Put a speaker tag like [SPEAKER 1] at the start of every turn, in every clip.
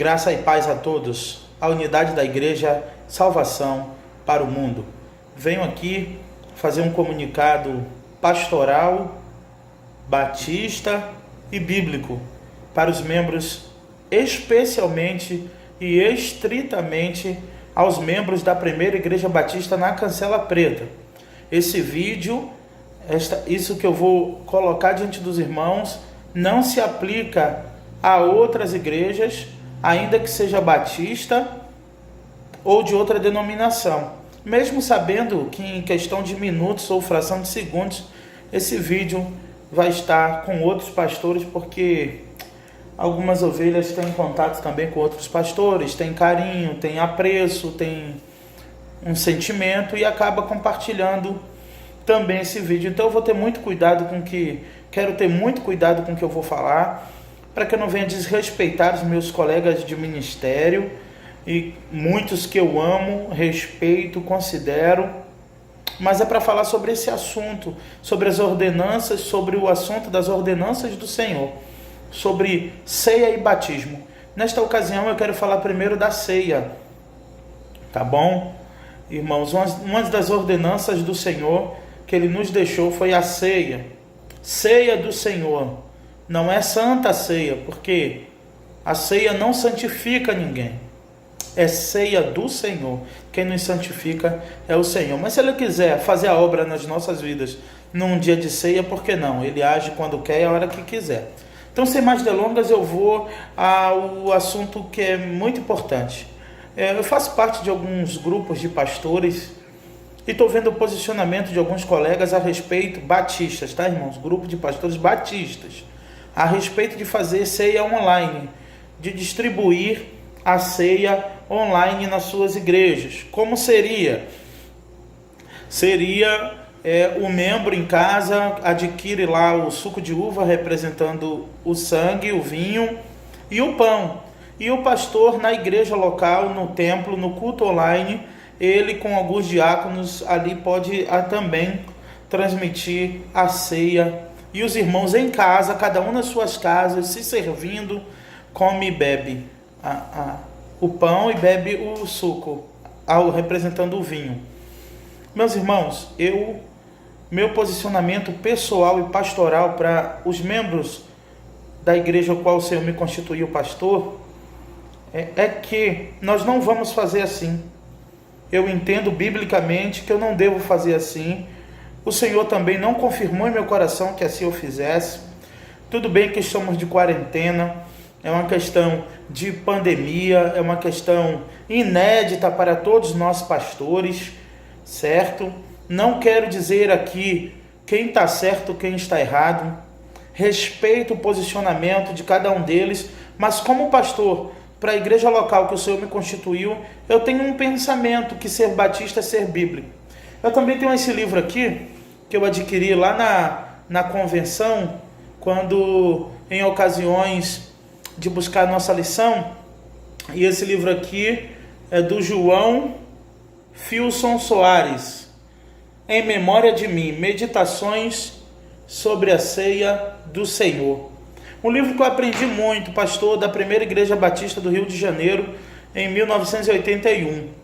[SPEAKER 1] Graça e paz a todos. A unidade da igreja, salvação para o mundo. Venho aqui fazer um comunicado pastoral, batista e bíblico para os membros, especialmente e estritamente aos membros da primeira igreja batista na Cancela Preta. Esse vídeo, isso que eu vou colocar diante dos irmãos, não se aplica a outras igrejas, ainda que seja batista ou de outra denominação. Mesmo sabendo que em questão de minutos ou fração de segundos, esse vídeo vai estar com outros pastores, porque algumas ovelhas têm contato também com outros pastores, têm carinho, têm apreço, têm um sentimento e acaba compartilhando também esse vídeo. Então eu vou ter muito cuidado quero ter muito cuidado com o que eu vou falar, para que eu não venha desrespeitar os meus colegas de ministério, e muitos que eu amo, respeito, considero, mas é para falar sobre esse assunto, sobre as ordenanças, sobre o assunto das ordenanças do Senhor, sobre ceia e batismo. Nesta ocasião eu quero falar primeiro da ceia, tá bom? Irmãos, uma das ordenanças do Senhor que Ele nos deixou foi a ceia. Ceia do Senhor. Não é santa ceia, porque a ceia não santifica ninguém. É ceia do Senhor. Quem nos santifica é o Senhor. Mas se Ele quiser fazer a obra nas nossas vidas num dia de ceia, por que não? Ele age quando quer e a hora que quiser. Então, sem mais delongas, eu vou ao assunto que é muito importante. Eu faço parte de alguns grupos de pastores e estou vendo o posicionamento de alguns colegas a respeito, batistas, tá, irmãos? Grupo de pastores batistas, a respeito de fazer ceia online, de distribuir a ceia online nas suas igrejas. Como seria? Seria o membro em casa adquire lá o suco de uva representando o sangue, o vinho e o pão. E o pastor na igreja local, no templo, no culto online, ele com alguns diáconos ali pode também transmitir a ceia. E os irmãos em casa, cada um nas suas casas, se servindo, come e bebe o pão e bebe o suco, representando o vinho. Meus irmãos, meu posicionamento pessoal e pastoral para os membros da igreja ao qual o Senhor me constituiu pastor, é que nós não vamos fazer assim. Eu entendo biblicamente que eu não devo fazer assim. O Senhor também não confirmou em meu coração que assim eu fizesse. Tudo bem que estamos de quarentena, é uma questão de pandemia, é uma questão inédita para todos nós pastores, certo? Não quero dizer aqui quem está certo, quem está errado. Respeito o posicionamento de cada um deles, mas como pastor para a igreja local que o Senhor me constituiu, eu tenho um pensamento que ser batista é ser bíblico. Eu também tenho esse livro aqui, que eu adquiri lá na convenção, quando em ocasiões de buscar a nossa lição, e esse livro aqui é do João Filson Soares, Em Memória de Mim, Meditações sobre a Ceia do Senhor. Um livro que eu aprendi muito, pastor da primeira igreja batista do Rio de Janeiro, em 1981.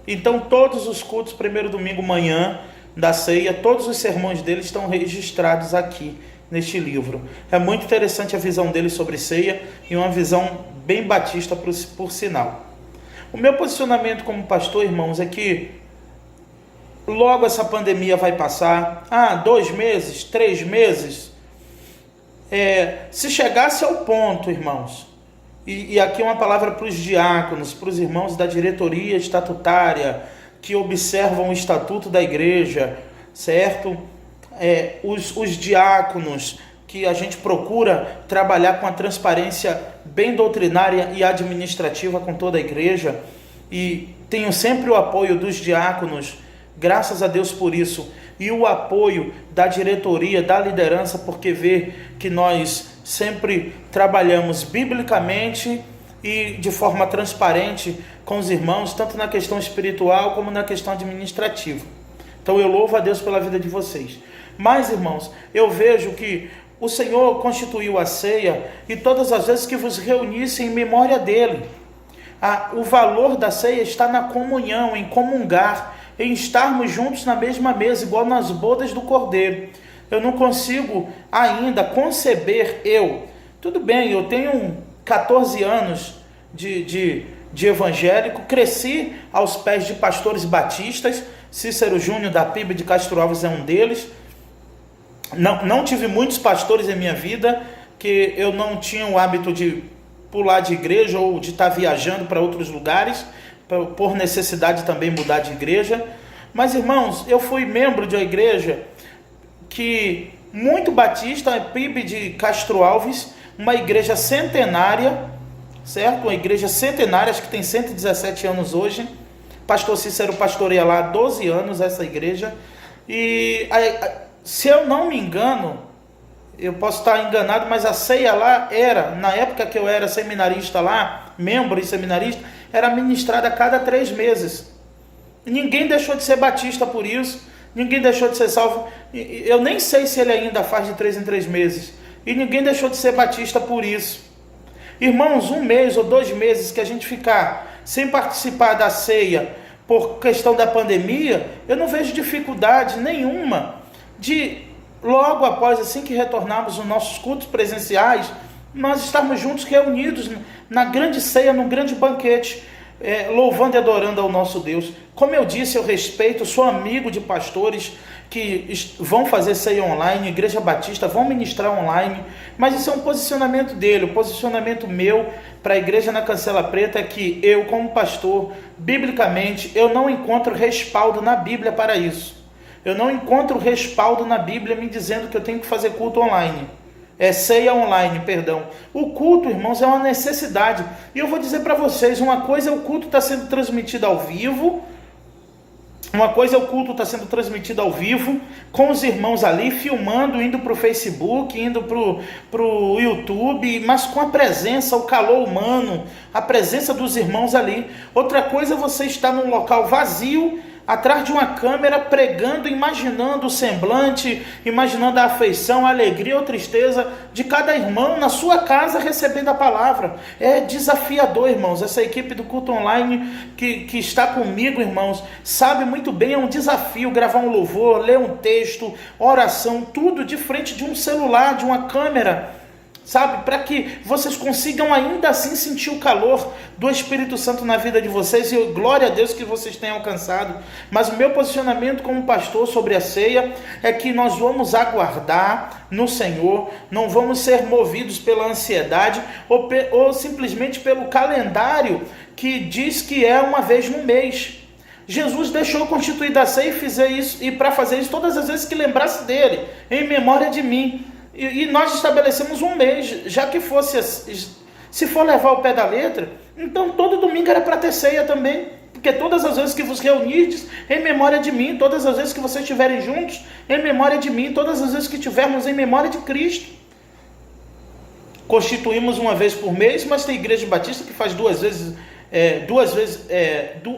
[SPEAKER 1] Então todos os cultos, primeiro domingo manhã da ceia, todos os sermões dele estão registrados aqui neste livro. É muito interessante a visão dele sobre ceia e uma visão bem batista por sinal. O meu posicionamento como pastor, irmãos, é que logo essa pandemia vai passar. 2 meses, 3 meses. Se chegasse ao ponto, irmãos, e aqui uma palavra para os diáconos, para os irmãos da diretoria estatutária, que observam o estatuto da igreja, certo? Os diáconos, que a gente procura trabalhar com a transparência bem doutrinária e administrativa com toda a igreja, e tenho sempre o apoio dos diáconos, graças a Deus por isso, e o apoio da diretoria, da liderança, porque vê que nós sempre trabalhamos biblicamente e de forma transparente com os irmãos, tanto na questão espiritual como na questão administrativa. Então eu louvo a Deus pela vida de vocês. Mas, irmãos, eu vejo que o Senhor constituiu a ceia e todas as vezes que vos reunissem em memória dele. O valor da ceia está na comunhão, em comungar, em estarmos juntos na mesma mesa, igual nas bodas do Cordeiro. Eu não consigo ainda conceber tudo bem, eu tenho 14 anos de evangélico, cresci aos pés de pastores batistas, Cícero Júnior da PIB de Castro Alves é um deles. Não tive muitos pastores em minha vida, que eu não tinha o hábito de pular de igreja ou de estar viajando para outros lugares, por necessidade também mudar de igreja. Mas, irmãos, eu fui membro de uma igreja que muito batista, a PIB de Castro Alves, uma igreja centenária, certo? Uma igreja centenária, acho que tem 117 anos hoje. Pastor Cícero pastoreia lá há 12 anos essa igreja. E se eu não me engano, eu posso estar enganado, mas a ceia lá era, na época que eu era seminarista lá, membro e seminarista, era ministrada a cada 3 meses. Ninguém deixou de ser batista por isso, ninguém deixou de ser salvo. Eu nem sei se ele ainda faz de 3 em 3 meses. E ninguém deixou de ser batista por isso. Irmãos, 1 mês ou 2 meses que a gente ficar sem participar da ceia por questão da pandemia, eu não vejo dificuldade nenhuma de, logo após, assim que retornarmos os nossos cultos presenciais, nós estarmos juntos, reunidos na grande ceia, no grande banquete, louvando e adorando ao nosso Deus. Como eu disse, eu respeito, sou amigo de pastores que vão fazer ceia online, Igreja Batista, vão ministrar online, mas isso é um posicionamento dele. O posicionamento meu para a igreja na Cancela Preta é que eu, como pastor, biblicamente, eu não encontro respaldo na Bíblia para isso. Eu não encontro respaldo na Bíblia me dizendo que eu tenho que fazer culto online. Ceia online, perdão. O culto, irmãos, é uma necessidade. E eu vou dizer para vocês, uma coisa é o culto estar sendo transmitido ao vivo, com os irmãos ali, filmando, indo para o Facebook, indo para o YouTube, mas com a presença, o calor humano, a presença dos irmãos ali. Outra coisa é você estar num local vazio, atrás de uma câmera, pregando, imaginando o semblante, imaginando a afeição, a alegria ou tristeza de cada irmão na sua casa recebendo a palavra. É desafiador, irmãos. Essa equipe do culto online que está comigo, irmãos, sabe muito bem, é um desafio gravar um louvor, ler um texto, oração, tudo de frente de um celular, de uma câmera, sabe, para que vocês consigam ainda assim sentir o calor do Espírito Santo na vida de vocês, e glória a Deus que vocês tenham alcançado. Mas o meu posicionamento como pastor sobre a ceia é que nós vamos aguardar no Senhor, não vamos ser movidos pela ansiedade ou simplesmente pelo calendário que diz que é uma vez no mês. Jesus deixou constituída a ceia e para fazer isso todas as vezes que lembrasse dele, em memória de mim. E nós estabelecemos 1 mês, já que fosse, se for levar o pé da letra, então todo domingo era para ter ceia também, porque todas as vezes que vos reunirdes em memória de mim, todas as vezes que vocês estiverem juntos em memória de mim, todas as vezes que estivermos em memória de Cristo. Constituímos 1 vez por mês, mas tem igreja batista que faz 2 vezes,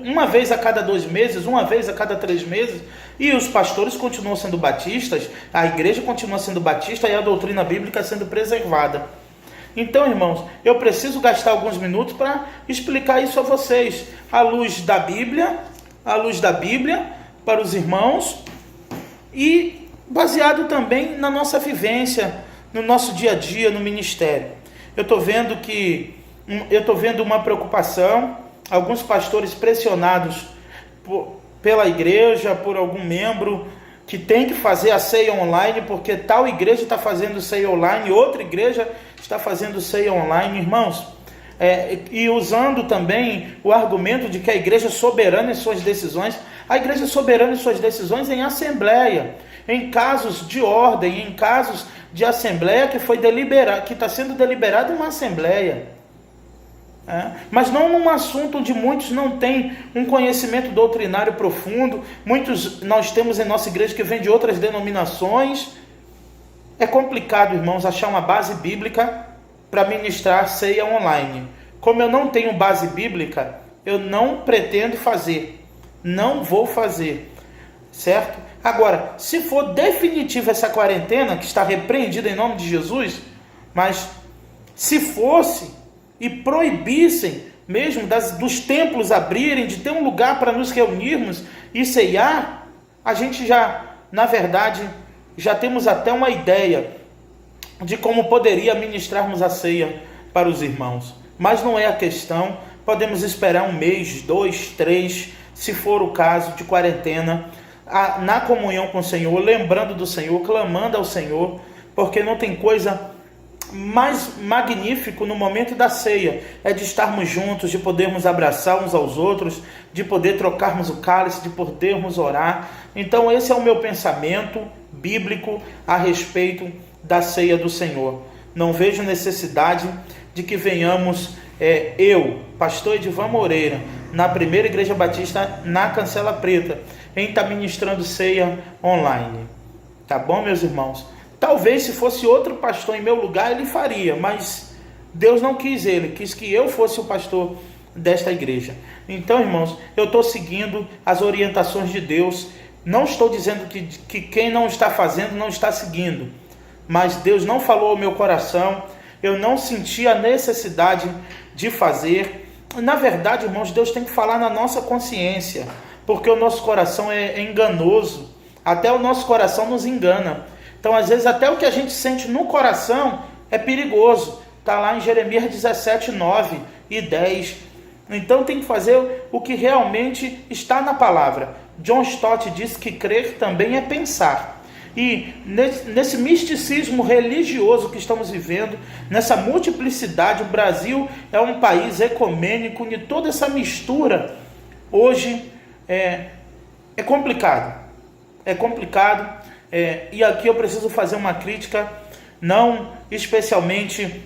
[SPEAKER 1] uma vez a cada 2 meses, 1 vez a cada 3 meses, e os pastores continuam sendo batistas, a igreja continua sendo batista e a doutrina bíblica sendo preservada. Então, irmãos, eu preciso gastar alguns minutos para explicar isso a vocês, à luz da Bíblia, para os irmãos, e baseado também na nossa vivência, no nosso dia a dia, no ministério. Eu estou vendo uma preocupação, alguns pastores pressionados pela igreja, por algum membro que tem que fazer a ceia online, porque tal igreja está fazendo ceia online, outra igreja está fazendo ceia online, irmãos, e usando também o argumento de que a igreja é soberana em suas decisões. A igreja é soberana em suas decisões em assembleia, em casos de ordem, em casos de assembleia que está sendo deliberado em uma assembleia. Mas não num assunto onde muitos não têm um conhecimento doutrinário profundo. Muitos nós temos em nossa igreja que vêm de outras denominações. É complicado, irmãos, achar uma base bíblica para ministrar ceia online. Como eu não tenho base bíblica, eu não pretendo fazer, não vou fazer, certo? Agora, se for definitiva essa quarentena, que está repreendida em nome de Jesus, mas se fosse e proibissem mesmo dos templos abrirem, de ter um lugar para nos reunirmos e ceiar, a gente já, na verdade, já temos até uma ideia de como poderia ministrarmos a ceia para os irmãos. Mas não é a questão, podemos esperar 1 mês, 2, 3, se for o caso, de quarentena, na comunhão com o Senhor, lembrando do Senhor, clamando ao Senhor, porque não tem coisa mais magnífico no momento da ceia, é de estarmos juntos, de podermos abraçar uns aos outros, de poder trocarmos o cálice, de podermos orar. Então esse é o meu pensamento bíblico a respeito da ceia do Senhor. Não vejo necessidade de que venhamos, eu, pastor Edivan Moreira, na primeira igreja batista na Cancela Preta, em estar ministrando ceia online. Tá bom, meus irmãos? Talvez se fosse outro pastor em meu lugar, ele faria, mas Deus não quis ele, quis que eu fosse o pastor desta igreja. Então, irmãos, eu estou seguindo as orientações de Deus. Não estou dizendo que quem não está fazendo não está seguindo, mas Deus não falou ao meu coração, eu não senti a necessidade de fazer. Na verdade, irmãos, Deus tem que falar na nossa consciência, porque o nosso coração é enganoso, até o nosso coração nos engana. Então, às vezes, até o que a gente sente no coração é perigoso. Está lá em Jeremias 17, 9 e 10. Então, tem que fazer o que realmente está na palavra. John Stott diz que crer também é pensar. E nesse misticismo religioso que estamos vivendo, nessa multiplicidade, o Brasil é um país ecumênico, e toda essa mistura hoje é complicado. É complicado. E aqui eu preciso fazer uma crítica, não especialmente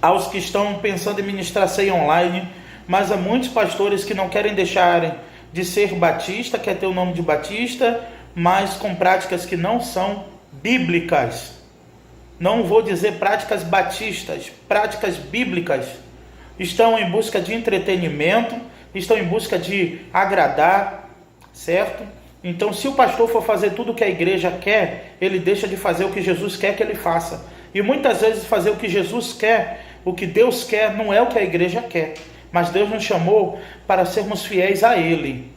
[SPEAKER 1] aos que estão pensando em ministrar ceia online, mas a muitos pastores que não querem deixarem de ser batista, quer ter o nome de batista, mas com práticas que não são bíblicas. Não vou dizer práticas batistas, práticas bíblicas. Estão em busca de entretenimento, estão em busca de agradar, certo? Então, se o pastor for fazer tudo o que a igreja quer, ele deixa de fazer o que Jesus quer que ele faça. E muitas vezes fazer o que Jesus quer, o que Deus quer, não é o que a igreja quer. Mas Deus nos chamou para sermos fiéis a Ele.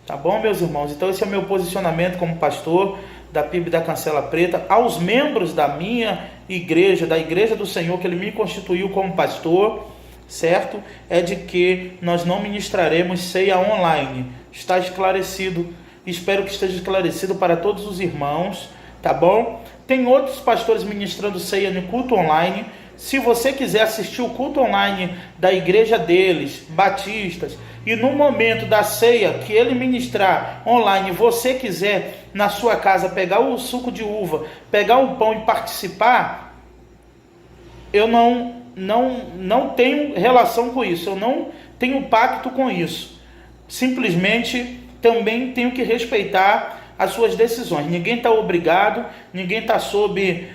[SPEAKER 1] Tá bom, meus irmãos? Então esse é o meu posicionamento como pastor da PIB da Cancela Preta, aos membros da minha igreja, da igreja do Senhor, que Ele me constituiu como pastor, certo? É de que nós não ministraremos ceia online. Está esclarecido. Espero que esteja esclarecido para todos os irmãos, tá bom? Tem outros pastores ministrando ceia no culto online. Se você quiser assistir o culto online da igreja deles, batistas, e no momento da ceia que ele ministrar online, você quiser na sua casa pegar o suco de uva, pegar o pão e participar, eu não tenho relação com isso, eu não tenho pacto com isso. Simplesmente também tenho que respeitar as suas decisões. Ninguém está obrigado, ninguém está sob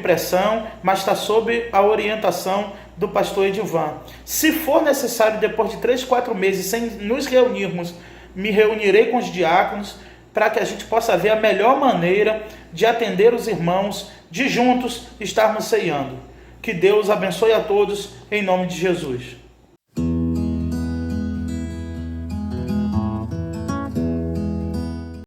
[SPEAKER 1] pressão, mas está sob a orientação do pastor Edivan. Se for necessário, depois de 3, 4 meses, sem nos reunirmos, me reunirei com os diáconos para que a gente possa ver a melhor maneira de atender os irmãos, de juntos estarmos ceando. Que Deus abençoe a todos, em nome de Jesus.